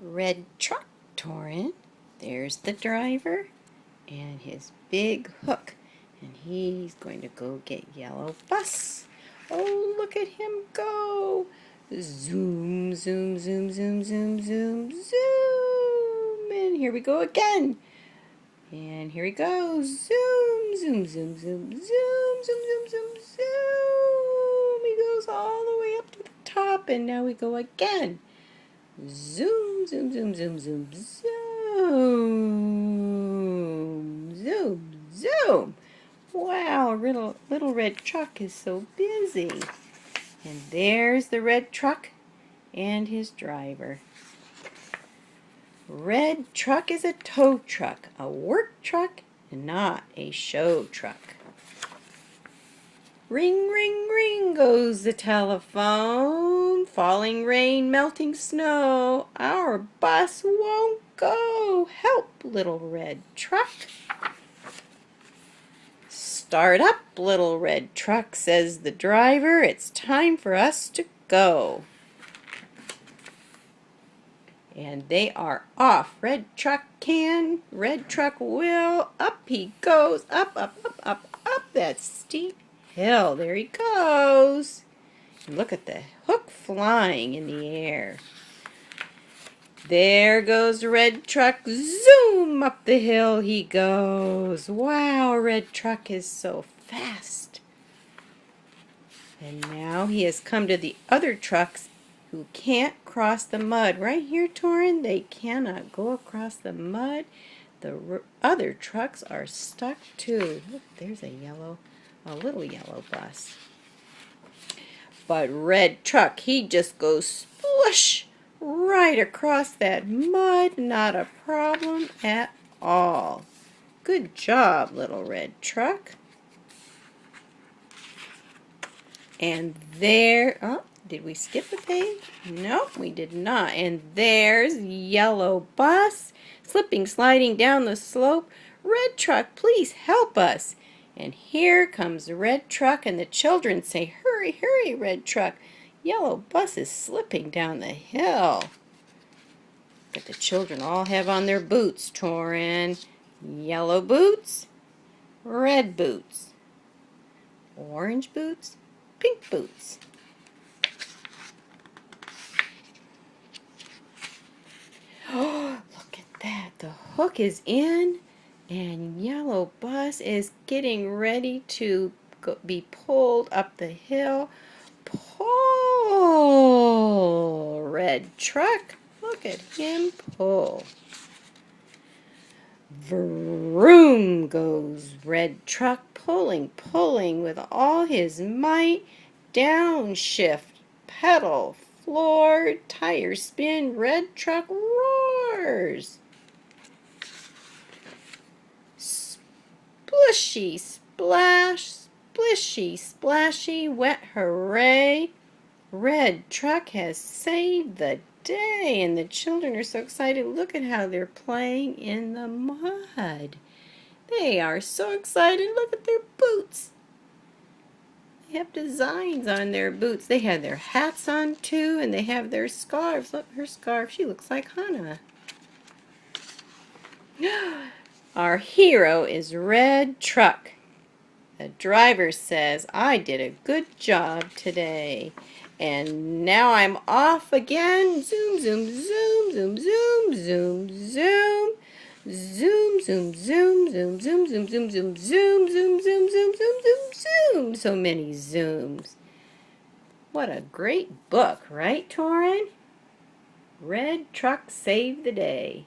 Red truck, Torin. There's the driver and his big hook. And he's going to go get yellow bus. Oh, look at him go. Zoom, zoom, zoom, zoom, zoom, zoom, zoom. And here we go again. And here he goes. Zoom, zoom, zoom, zoom, zoom, zoom, zoom, zoom, zoom. He goes all the way up to the top. And now we go again. Zoom, zoom, zoom, zoom, zoom, zoom, zoom, zoom. Wow, little red truck is so busy. And there's the red truck and his driver. Red truck is a tow truck, a work truck, and not a show truck. Ring, ring, ring goes the telephone. Falling rain, melting snow. Our bus won't go. Help, little red truck. Start up, little red truck, says the driver. It's time for us to go. And they are off. Red truck can, red truck will. Up he goes, up, up, up, up, up that steep hill. There he goes. And look at the hook flying in the air. There goes the red truck. Zoom, up the hill he goes. Wow, red truck is so fast. And now he has come to the other trucks who can't cross the mud. Right here, Torin, they cannot go across the mud. The other trucks are stuck too. Look, there's a little yellow bus. But red truck, he just goes sploosh right across that mud. Not a problem at all. Good job, little red truck. And there, oh, did we skip a page? Nope, we did not. And there's yellow bus slipping, sliding down the slope. Red truck, please help us. And here comes the red truck, and the children say, hurry, hurry, red truck. Yellow bus is slipping down the hill. But the children all have on their boots, Torin. Yellow boots, red boots, orange boots, pink boots. Oh, look at that. The hook is in, and yellow bus is getting ready to be pulled up the hill. Pull, red truck. Look at him pull. Vroom goes red truck, pulling, pulling with all his might. Downshift, pedal, floor, tire spin, red truck roars. Splishy, splash, splishy, splashy, wet hooray. Red truck has saved the day, and the children are so excited. Look at how they're playing in the mud. They are so excited. Look at their boots. They have designs on their boots. They have their hats on too, and they have their scarves. Look, her scarf, she looks like Hannah. Our hero is Red Truck. The driver says, I did a good job today. And now I'm off again. Zoom, zoom, zoom, zoom, zoom, zoom, zoom. Zoom, zoom, zoom, zoom, zoom, zoom, zoom, zoom, zoom, zoom, zoom, zoom, zoom, zoom, zoom. So many zooms. What a great book, right, Torin? Red Truck saved the day.